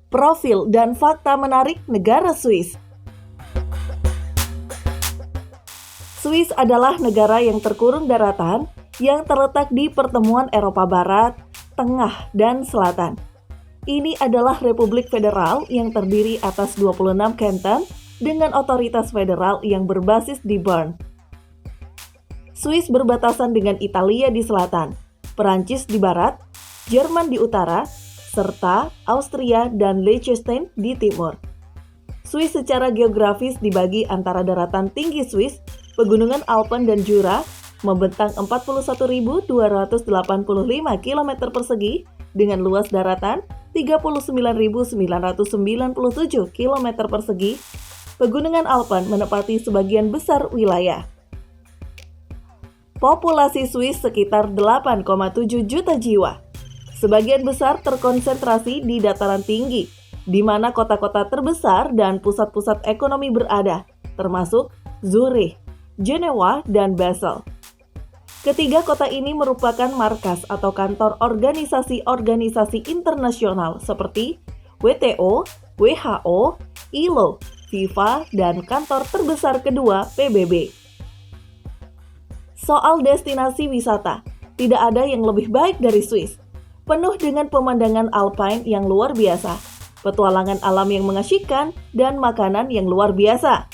Profil dan fakta menarik negara Swiss. Swiss adalah negara yang terkurung daratan yang terletak di pertemuan Eropa Barat, Tengah, dan Selatan. Ini adalah Republik Federal yang terdiri atas 26 kanton dengan otoritas federal yang berbasis di Bern. Swiss berbatasan dengan Italia di selatan, Perancis di barat, Jerman di utara, serta Austria dan Liechtenstein di timur. Swiss secara geografis dibagi antara daratan tinggi Swiss, pegunungan Alpen dan Jura, membentang 41.285 km persegi dengan luas daratan 39.997 km persegi. Pegunungan Alpen menepati sebagian besar wilayah. Populasi Swiss sekitar 8,7 juta jiwa. Sebagian besar terkonsentrasi di dataran tinggi, di mana kota-kota terbesar dan pusat-pusat ekonomi berada, termasuk Zurich, Jenewa, dan Basel. Ketiga kota ini merupakan markas atau kantor organisasi-organisasi internasional seperti WTO, WHO, ILO, FIFA, dan kantor terbesar kedua PBB. Soal destinasi wisata, tidak ada yang lebih baik dari Swiss. Penuh dengan pemandangan alpine yang luar biasa, petualangan alam yang mengasyikkan, dan makanan yang luar biasa.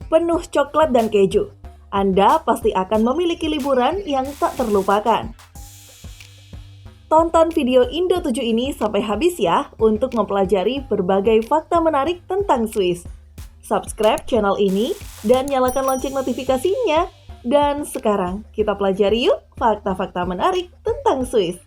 Penuh coklat dan keju, Anda pasti akan memiliki liburan yang tak terlupakan. Tonton video Indo 7 ini sampai habis ya untuk mempelajari berbagai fakta menarik tentang Swiss. Subscribe channel ini dan nyalakan lonceng notifikasinya. Dan sekarang kita pelajari yuk fakta-fakta menarik tentang Swiss.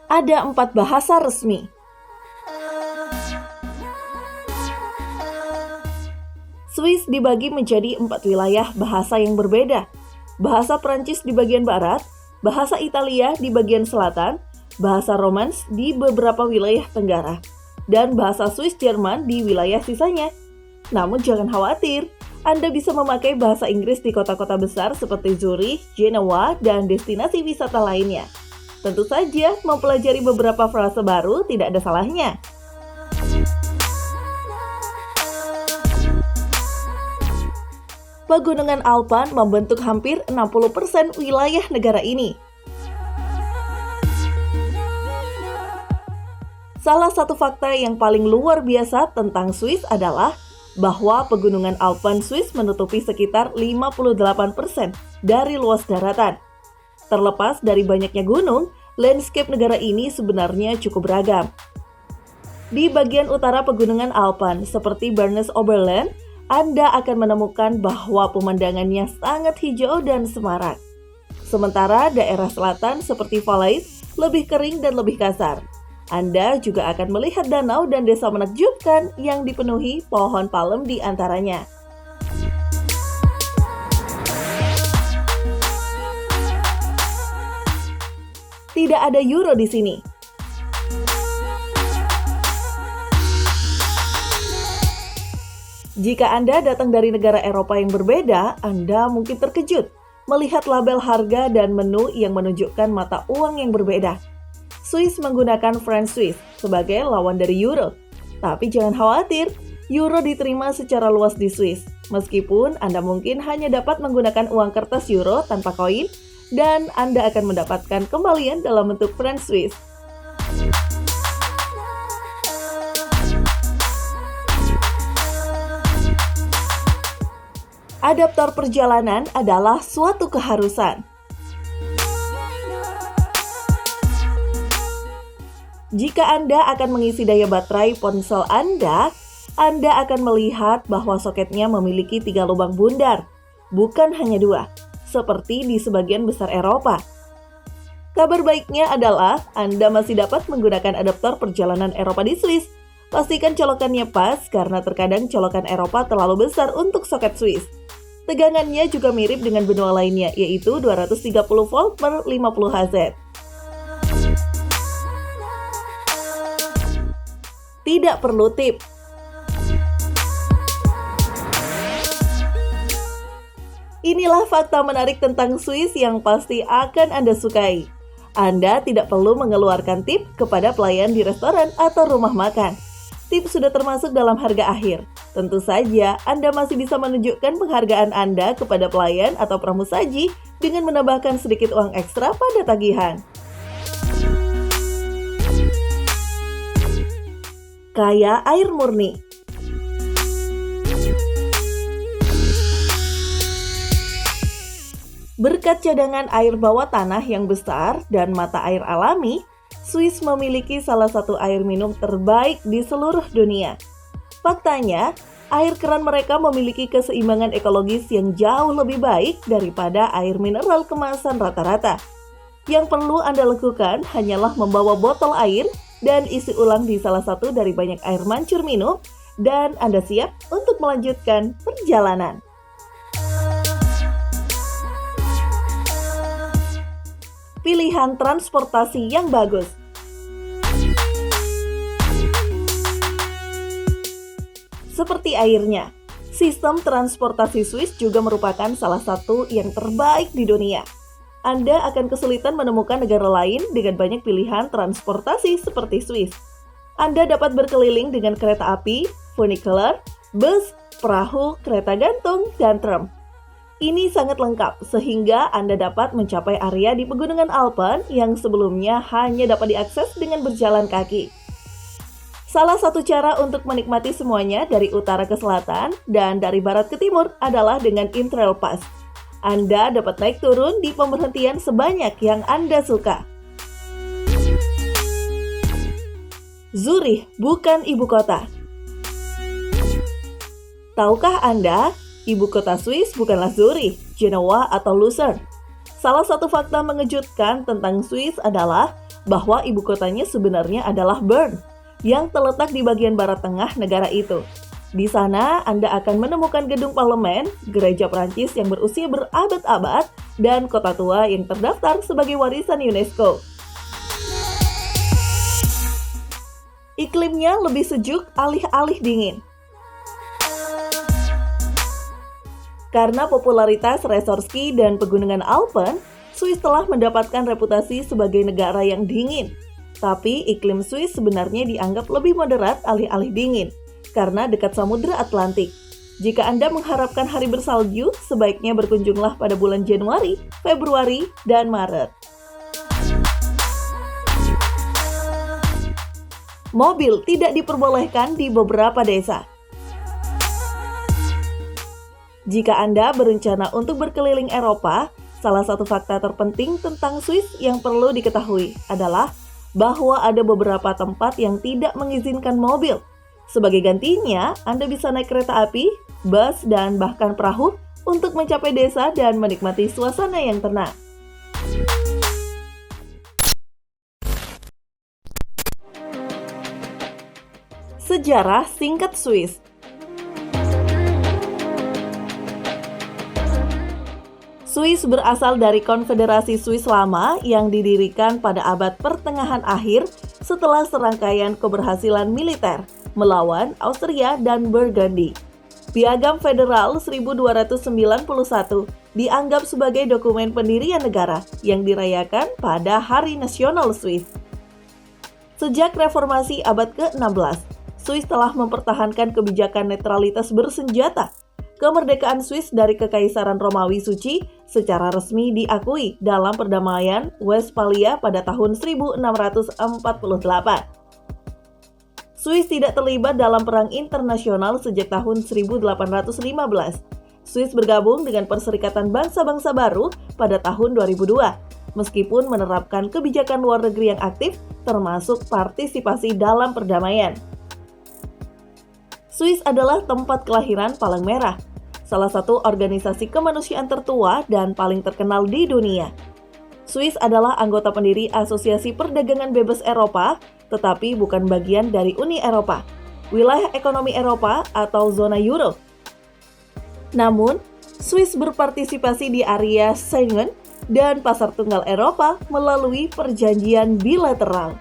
Ada 4 bahasa resmi. Swiss dibagi menjadi 4 wilayah bahasa yang berbeda. Bahasa Prancis di bagian barat, bahasa Italia di bagian selatan, bahasa Romans di beberapa wilayah tenggara, dan bahasa Swiss Jerman di wilayah sisanya. Namun jangan khawatir, Anda bisa memakai bahasa Inggris di kota-kota besar seperti Zurich, Jenewa, dan destinasi wisata lainnya. Tentu saja, mempelajari beberapa frase baru tidak ada salahnya. Pegunungan Alpen membentuk hampir 60% wilayah negara ini. Salah satu fakta yang paling luar biasa tentang Swiss adalah bahwa pegunungan Alpen Swiss menutupi sekitar 58% dari luas daratan. Terlepas dari banyaknya gunung, landscape negara ini sebenarnya cukup beragam. Di bagian utara pegunungan Alpen, seperti Bernese Oberland, Anda akan menemukan bahwa pemandangannya sangat hijau dan semarak. Sementara daerah selatan seperti Valais lebih kering dan lebih kasar. Anda juga akan melihat danau dan desa menakjubkan yang dipenuhi pohon palem di antaranya. Tidak ada euro di sini. Jika Anda datang dari negara Eropa yang berbeda, Anda mungkin terkejut melihat label harga dan menu yang menunjukkan mata uang yang berbeda. Swiss menggunakan franc Swiss sebagai lawan dari euro. Tapi jangan khawatir, euro diterima secara luas di Swiss. Meskipun Anda mungkin hanya dapat menggunakan uang kertas euro tanpa koin, dan Anda akan mendapatkan kembalian dalam bentuk franc Swiss. Adaptor perjalanan adalah suatu keharusan. Jika Anda akan mengisi daya baterai ponsel Anda akan melihat bahwa soketnya memiliki 3 lubang bundar, bukan hanya 2, seperti di sebagian besar Eropa. Kabar baiknya adalah Anda masih dapat menggunakan adaptor perjalanan Eropa di Swiss. Pastikan colokannya pas karena terkadang colokan Eropa terlalu besar untuk soket Swiss. Tegangannya juga mirip dengan benua lainnya, yaitu 230 volt per 50 Hz. Tidak perlu tip. Inilah fakta menarik tentang Swiss yang pasti akan Anda sukai. Anda tidak perlu mengeluarkan tip kepada pelayan di restoran atau rumah makan. Tip sudah termasuk dalam harga akhir. Tentu saja, Anda masih bisa menunjukkan penghargaan Anda kepada pelayan atau pramusaji dengan menambahkan sedikit uang ekstra pada tagihan. Kaya air murni. Berkat cadangan air bawah tanah yang besar dan mata air alami, Swiss memiliki salah satu air minum terbaik di seluruh dunia. Faktanya, air keran mereka memiliki keseimbangan ekologis yang jauh lebih baik daripada air mineral kemasan rata-rata. Yang perlu Anda lakukan hanyalah membawa botol air dan isi ulang di salah satu dari banyak air mancur minum, dan Anda siap untuk melanjutkan perjalanan. Pilihan transportasi yang bagus. Seperti airnya, sistem transportasi Swiss juga merupakan salah satu yang terbaik di dunia. Anda akan kesulitan menemukan negara lain dengan banyak pilihan transportasi seperti Swiss. Anda dapat berkeliling dengan kereta api, funicular, bus, perahu, kereta gantung, dan tram. Ini sangat lengkap sehingga Anda dapat mencapai area di pegunungan Alpen yang sebelumnya hanya dapat diakses dengan berjalan kaki. Salah satu cara untuk menikmati semuanya dari utara ke selatan dan dari barat ke timur adalah dengan Intrail Pass. Anda dapat naik turun di pemberhentian sebanyak yang Anda suka. Zurich bukan ibu kota. Tahukah Anda, ibu kota Swiss bukanlah Zurich, Genoa, atau Lucerne? Salah satu fakta mengejutkan tentang Swiss adalah bahwa ibu kotanya sebenarnya adalah Bern, yang terletak di bagian barat tengah negara itu. Di sana, Anda akan menemukan gedung parlemen, gereja Prancis yang berusia berabad-abad, dan kota tua yang terdaftar sebagai warisan UNESCO. Iklimnya lebih sejuk alih-alih dingin. Karena popularitas resort ski dan pegunungan Alpen, Swiss telah mendapatkan reputasi sebagai negara yang dingin. Tapi iklim Swiss sebenarnya dianggap lebih moderat alih-alih dingin, karena dekat Samudra Atlantik. Jika Anda mengharapkan hari bersalju, sebaiknya berkunjunglah pada bulan Januari, Februari, dan Maret. Mobil tidak diperbolehkan di beberapa desa. Jika Anda berencana untuk berkeliling Eropa, salah satu fakta terpenting tentang Swiss yang perlu diketahui adalah bahwa ada beberapa tempat yang tidak mengizinkan mobil. Sebagai gantinya, Anda bisa naik kereta api, bus, dan bahkan perahu untuk mencapai desa dan menikmati suasana yang tenang. Sejarah singkat Swiss. Swiss berasal dari Konfederasi Swiss Lama yang didirikan pada abad pertengahan akhir setelah serangkaian keberhasilan militer melawan Austria dan Burgundy. Piagam Federal 1291 dianggap sebagai dokumen pendirian negara yang dirayakan pada Hari Nasional Swiss. Sejak reformasi abad ke-16, Swiss telah mempertahankan kebijakan netralitas bersenjata. Kemerdekaan Swiss dari Kekaisaran Romawi Suci secara resmi diakui dalam perdamaian Westphalia pada tahun 1648. Swiss tidak terlibat dalam perang internasional sejak tahun 1815. Swiss bergabung dengan Perserikatan Bangsa-Bangsa Baru pada tahun 2002, meskipun menerapkan kebijakan luar negeri yang aktif termasuk partisipasi dalam perdamaian. Swiss adalah tempat kelahiran Palang Merah, salah satu organisasi kemanusiaan tertua dan paling terkenal di dunia. Swiss adalah anggota pendiri Asosiasi Perdagangan Bebas Eropa, tetapi bukan bagian dari Uni Eropa, Wilayah Ekonomi Eropa atau Zona Euro. Namun, Swiss berpartisipasi di area Schengen dan pasar tunggal Eropa melalui perjanjian bilateral.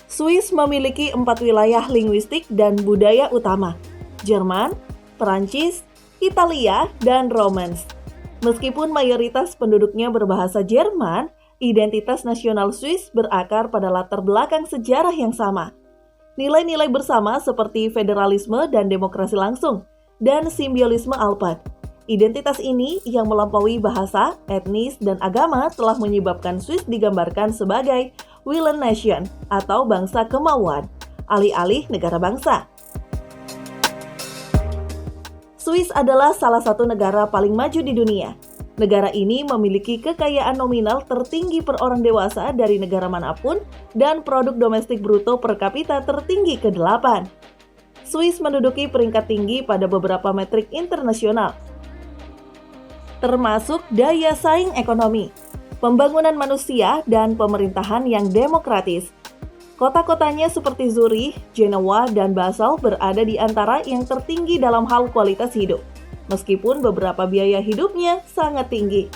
Swiss memiliki 4 wilayah linguistik dan budaya utama, Jerman, Perancis, Italia, dan Romance. Meskipun mayoritas penduduknya berbahasa Jerman, identitas nasional Swiss berakar pada latar belakang sejarah yang sama. Nilai-nilai bersama seperti federalisme dan demokrasi langsung, dan simbiolisme Alphard. Identitas ini yang melampaui bahasa, etnis, dan agama telah menyebabkan Swiss digambarkan sebagai Willen Nation atau bangsa kemauan, alih-alih negara bangsa. Swiss adalah salah satu negara paling maju di dunia. Negara ini memiliki kekayaan nominal tertinggi per orang dewasa dari negara manapun dan produk domestik bruto per kapita tertinggi ke-8. Swiss menduduki peringkat tinggi pada beberapa metrik internasional, termasuk daya saing ekonomi, pembangunan manusia, dan pemerintahan yang demokratis. Kota-kotanya seperti Zurich, Jenewa, dan Basel berada di antara yang tertinggi dalam hal kualitas hidup, meskipun beberapa biaya hidupnya sangat tinggi.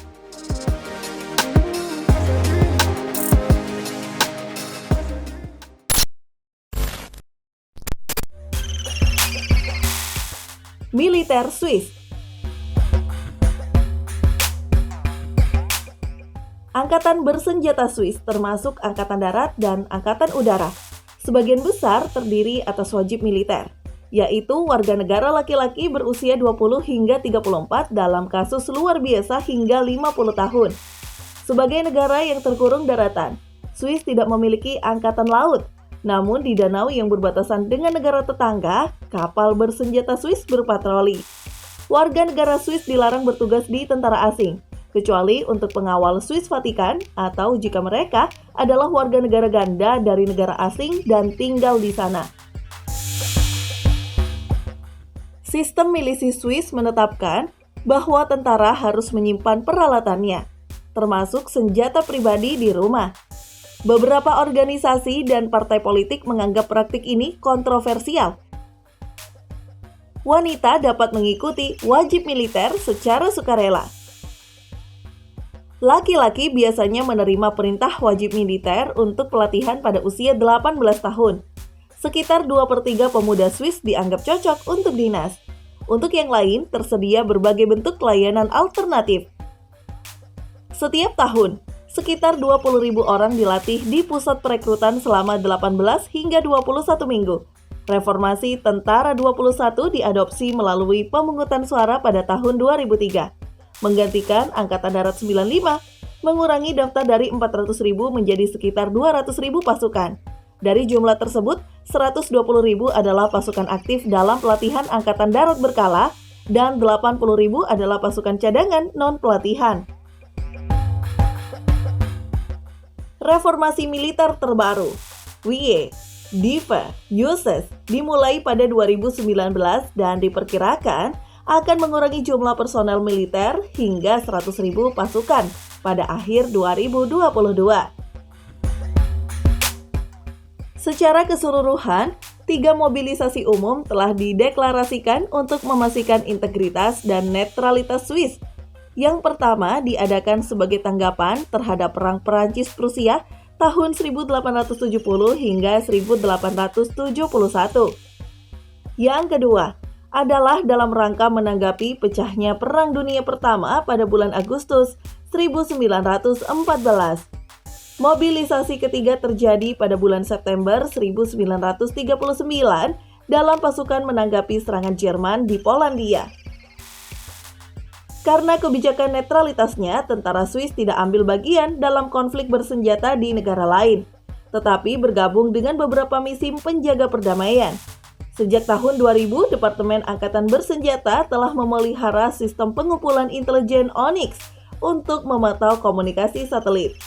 Militer Swiss. Angkatan bersenjata Swiss termasuk Angkatan Darat dan Angkatan Udara. Sebagian besar terdiri atas wajib militer, yaitu warga negara laki-laki berusia 20 hingga 34 dalam kasus luar biasa hingga 50 tahun. Sebagai negara yang terkurung daratan, Swiss tidak memiliki angkatan laut. Namun di danau yang berbatasan dengan negara tetangga, kapal bersenjata Swiss berpatroli. Warga negara Swiss dilarang bertugas di tentara asing, kecuali untuk pengawal Swiss Vatikan atau jika mereka adalah warga negara ganda dari negara asing dan tinggal di sana. Sistem milisi Swiss menetapkan bahwa tentara harus menyimpan peralatannya, termasuk senjata pribadi di rumah. Beberapa organisasi dan partai politik menganggap praktik ini kontroversial. Wanita dapat mengikuti wajib militer secara sukarela. Laki-laki biasanya menerima perintah wajib militer untuk pelatihan pada usia 18 tahun. Sekitar 2/3 pemuda Swiss dianggap cocok untuk dinas. Untuk yang lain, tersedia berbagai bentuk layanan alternatif. Setiap tahun, sekitar 20.000 orang dilatih di pusat perekrutan selama 18 hingga 21 minggu. Reformasi Tentara 21 diadopsi melalui pemungutan suara pada tahun 2003, menggantikan Angkatan Darat 95, mengurangi daftar dari 400.000 menjadi sekitar 200.000 pasukan. Dari jumlah tersebut, 120.000 adalah pasukan aktif dalam pelatihan Angkatan Darat berkala dan 80.000 adalah pasukan cadangan non-pelatihan. Reformasi militer terbaru, WIE, DIVA, USES, dimulai pada 2019 dan diperkirakan akan mengurangi jumlah personel militer hingga 100.000 pasukan pada akhir 2022. Secara keseluruhan, 3 mobilisasi umum telah dideklarasikan untuk memastikan integritas dan netralitas Swiss. Yang pertama diadakan sebagai tanggapan terhadap Perang Perancis-Prusia tahun 1870 hingga 1871. Yang kedua adalah dalam rangka menanggapi pecahnya Perang Dunia Pertama pada bulan Agustus 1914. Mobilisasi ketiga terjadi pada bulan September 1939 dalam pasukan menanggapi serangan Jerman di Polandia. Karena kebijakan netralitasnya, tentara Swiss tidak ambil bagian dalam konflik bersenjata di negara lain, tetapi bergabung dengan beberapa misi penjaga perdamaian. Sejak tahun 2000, Departemen Angkatan Bersenjata telah memelihara sistem pengumpulan intelijen Onyx untuk memantau komunikasi satelit.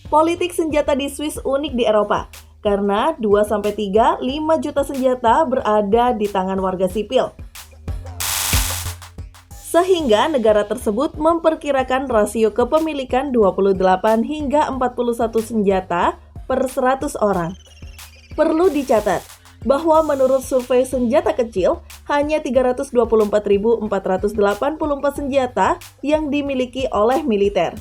Politik senjata di Swiss unik di Eropa, karena 2-3, 5 juta senjata berada di tangan warga sipil. Sehingga negara tersebut memperkirakan rasio kepemilikan 28 hingga 41 senjata per 100 orang. Perlu dicatat, bahwa menurut survei senjata kecil, hanya 324.484 senjata yang dimiliki oleh militer.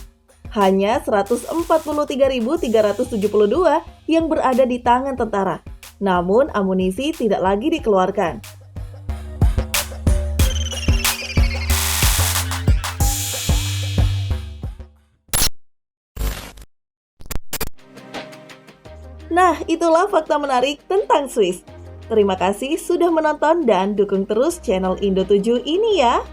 Hanya 143.372 yang berada di tangan tentara. Namun, amunisi tidak lagi dikeluarkan. Nah, itulah fakta menarik tentang Swiss. Terima kasih sudah menonton dan dukung terus channel Indo7 ini ya.